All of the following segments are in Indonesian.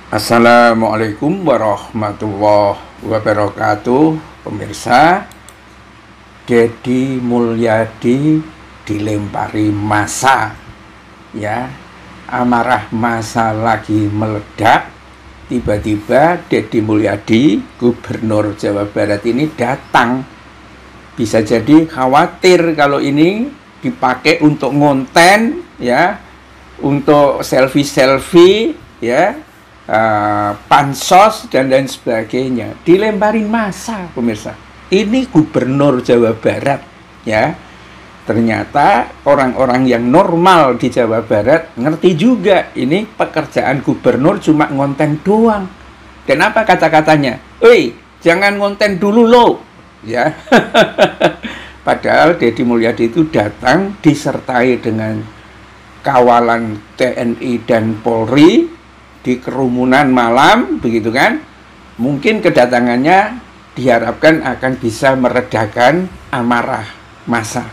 Assalamualaikum warahmatullahi wabarakatuh. Pemirsa, Deddy Mulyadi dilempari massa, ya, amarah massa lagi meledak. Tiba-tiba Deddy Mulyadi, Gubernur Jawa Barat ini datang. Bisa jadi khawatir kalau ini dipakai untuk ngonten, ya, untuk selfie-selfie, ya, pansos dan lain sebagainya. Dilemparin massa, pemirsa. Ini Gubernur Jawa Barat, ya. Ternyata orang-orang yang normal di Jawa Barat ngerti juga ini pekerjaan gubernur cuma ngonten doang. Dan apa kata-katanya? Jangan ngonten dulu lo, ya. Padahal Deddy Mulyadi itu datang disertai dengan kawalan TNI dan Polri di kerumunan malam, begitu kan? Mungkin kedatangannya diharapkan akan bisa meredakan amarah massa.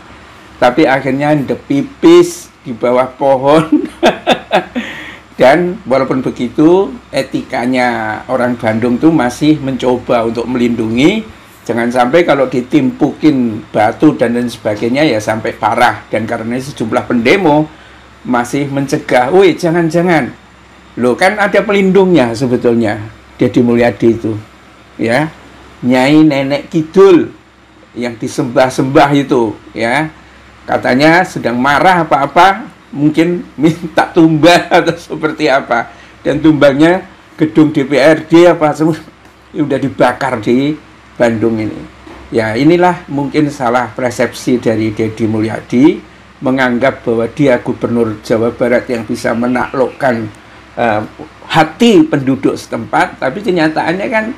Tapi akhirnya pipis di bawah pohon. Dan walaupun begitu, etikanya orang Bandung tuh masih mencoba untuk melindungi. Jangan sampai kalau ditimpukin batu dan lain sebagainya ya sampai parah. Dan karena sejumlah pendemo masih mencegah, jangan-jangan. Loh, kan ada pelindungnya sebetulnya, Deddy Mulyadi itu, ya, Nyai Nenek Kidul yang disembah-sembah itu, ya, katanya sedang marah apa-apa, mungkin minta tumbal atau seperti apa, dan tumbangnya gedung DPRD apa semua udah dibakar di Bandung ini. Ya, inilah mungkin salah persepsi dari Deddy Mulyadi, menganggap bahwa dia Gubernur Jawa Barat yang bisa menaklukkan hati penduduk setempat, tapi kenyataannya kan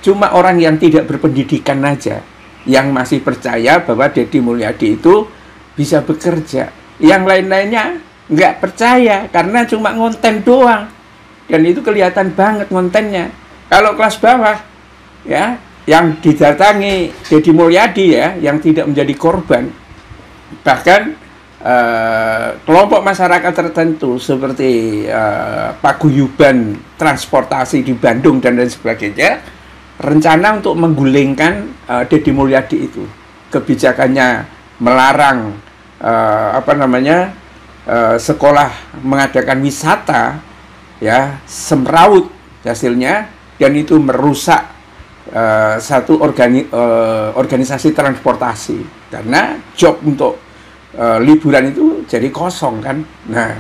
cuma orang yang tidak berpendidikan aja yang masih percaya bahwa Deddy Mulyadi itu bisa bekerja. Yang lain-lainnya nggak percaya karena cuma ngonten doang, dan itu kelihatan banget ngontennya. Kalau kelas bawah, ya, yang didatangi Deddy Mulyadi, ya, yang tidak menjadi korban, bahkan kelompok masyarakat tertentu seperti paguyuban transportasi di Bandung dan lain sebagainya, rencana untuk menggulingkan Deddy Mulyadi itu. Kebijakannya melarang sekolah mengadakan wisata, ya, semrawut hasilnya, dan itu merusak satu organisasi transportasi karena job untuk liburan itu jadi kosong kan. Nah,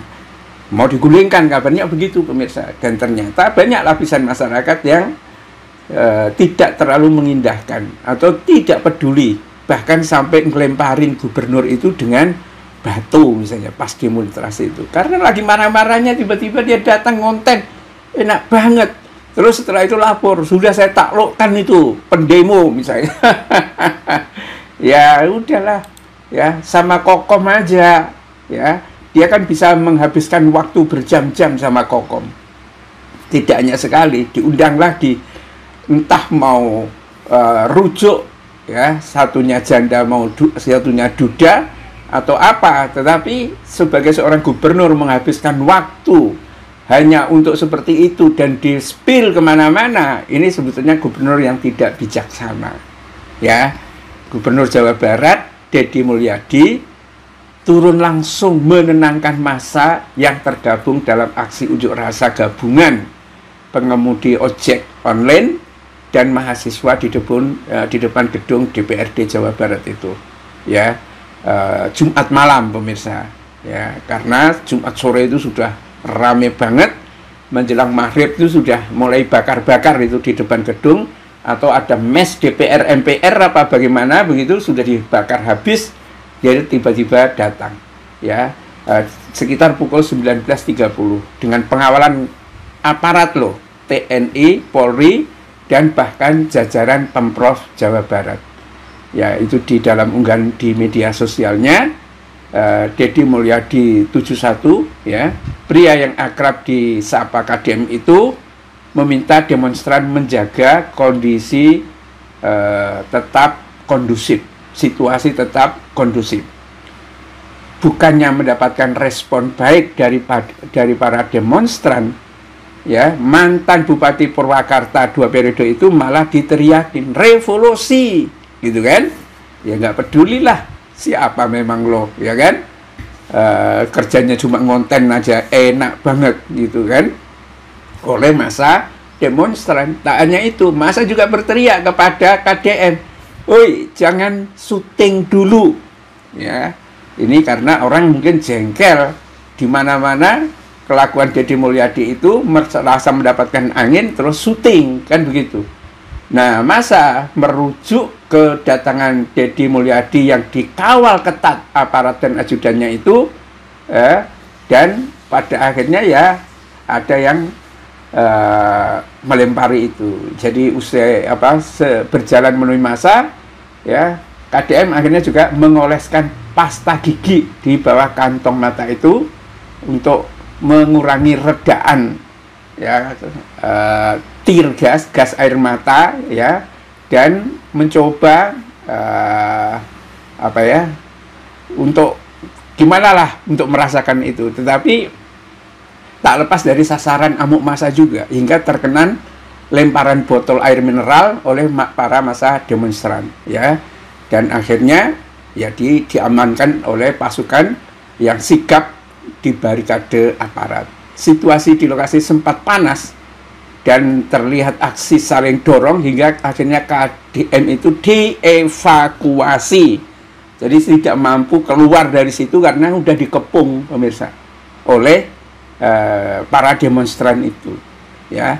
mau digulingkan kabarnya begitu, pemirsa. Dan ternyata banyak lapisan masyarakat yang tidak terlalu mengindahkan atau tidak peduli, bahkan sampai ngelemparin gubernur itu dengan batu misalnya pas demonstrasi itu, karena lagi marah-marahnya tiba-tiba dia datang ngonten, enak banget. Terus setelah itu lapor, sudah saya taklukkan itu pendemo misalnya. Ya udahlah, ya, sama Kokom aja, ya, dia kan bisa menghabiskan waktu berjam-jam sama Kokom. Tidak hanya sekali, diundang lagi, entah mau rujuk, ya, satunya janda mau satunya duda atau apa, tetapi sebagai seorang gubernur menghabiskan waktu hanya untuk seperti itu dan di-spill kemana-mana, ini sebetulnya gubernur yang tidak bijaksana, ya. Gubernur Jawa Barat Deddy Mulyadi turun langsung menenangkan massa yang tergabung dalam aksi unjuk rasa gabungan pengemudi ojek online dan mahasiswa di depan gedung DPRD Jawa Barat itu, ya, Jumat malam, pemirsa, ya, karena Jumat sore itu sudah rame banget, menjelang maghrib itu sudah mulai bakar-bakar itu di depan gedung, atau ada mes DPR MPR apa bagaimana begitu sudah dibakar habis. Jadi tiba-tiba datang, ya, sekitar pukul 19.30 dengan pengawalan aparat loh, TNI, Polri, dan bahkan jajaran Pemprov Jawa Barat. Ya, itu di dalam unggahan di media sosialnya, Deddy Mulyadi 71, ya, pria yang akrab disapa KDM itu meminta demonstran menjaga kondisi tetap kondusif, situasi tetap kondusif. Bukannya mendapatkan respon baik dari para demonstran, ya, mantan Bupati Purwakarta 2 periode itu malah diteriakin revolusi, gitu kan? Ya nggak pedulilah siapa memang lo, ya kan? Kerjanya cuma ngonten aja, enak banget, gitu kan? Oleh masa demonstran. Tak hanya itu, masa juga berteriak kepada KDM, "Oi, jangan syuting dulu." Ya, ini karena orang mungkin jengkel di mana-mana kelakuan Deddy Mulyadi itu merasa mendapatkan angin terus syuting, kan begitu. Nah, masa merujuk kedatangan Deddy Mulyadi yang dikawal ketat aparat dan ajudannya itu, dan pada akhirnya ya ada yang melempari itu. Jadi usai berjalan menemui masa, ya KDM akhirnya juga mengoleskan pasta gigi di bawah kantong mata itu untuk mengurangi redaan, ya, tir gas air mata, ya, dan mencoba untuk gimana lah untuk merasakan itu. Tetapi tak lepas dari sasaran amuk massa juga, hingga terkena lemparan botol air mineral oleh para massa demonstran, ya, dan akhirnya ya diamankan oleh pasukan yang sigap di barikade aparat. Situasi di lokasi sempat panas dan terlihat aksi saling dorong hingga akhirnya KDM itu dievakuasi. Jadi tidak mampu keluar dari situ karena udah dikepung, pemirsa, oleh para demonstran itu. Ya,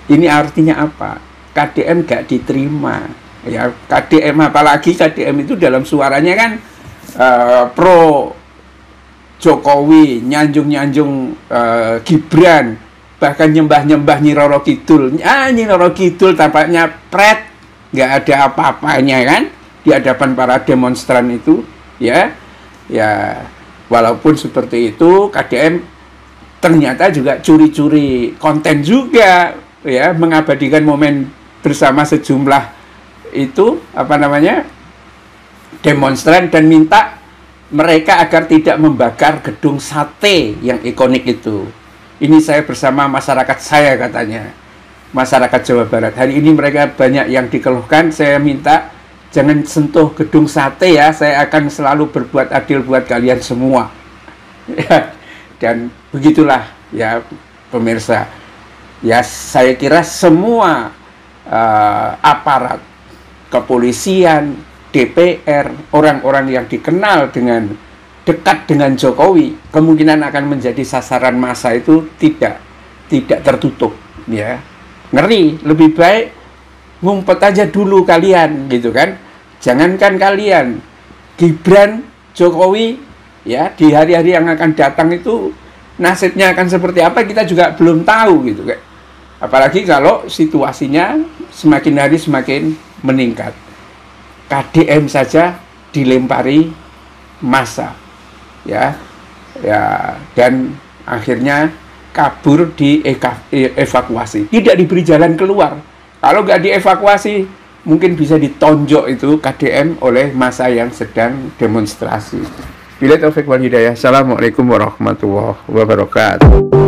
ini artinya apa? KDM gak diterima. Ya, KDM, apalagi KDM itu dalam suaranya kan pro Jokowi, nyanjung-nyanjung Gibran, bahkan nyembah-nyembah Nyi Roro Kidul. Nyi Roro Kidul tampaknya pret, nggak ada apa-apanya kan di hadapan para demonstran itu, ya. Ya, walaupun seperti itu, KDM ternyata juga curi-curi konten juga, ya, mengabadikan momen bersama sejumlah itu demonstran dan minta mereka agar tidak membakar gedung sate yang ikonik itu. Ini saya bersama masyarakat saya, katanya, masyarakat Jawa Barat. Hari ini mereka banyak yang dikeluhkan, saya minta jangan sentuh gedung sate ya, saya akan selalu berbuat adil buat kalian semua. Ya, dan begitulah ya pemirsa. Ya, saya kira semua aparat kepolisian, DPR, orang-orang yang dikenal dengan dekat dengan Jokowi kemungkinan akan menjadi sasaran massa itu tidak tertutup, ya. Ngeri, lebih baik ngumpet aja dulu kalian, gitu kan. Jangankan kalian, Gibran, Jokowi, ya, di hari-hari yang akan datang itu nasibnya akan seperti apa kita juga belum tahu, gitu kan. Apalagi kalau situasinya semakin hari semakin meningkat. KDM saja dilempari massa, ya, dan akhirnya kabur dievakuasi, tidak diberi jalan keluar. Kalau nggak dievakuasi, mungkin bisa ditonjok itu KDM oleh massa yang sedang demonstrasi. Bila taufik wal hidayah. Assalamualaikum warahmatullahi wabarakatuh.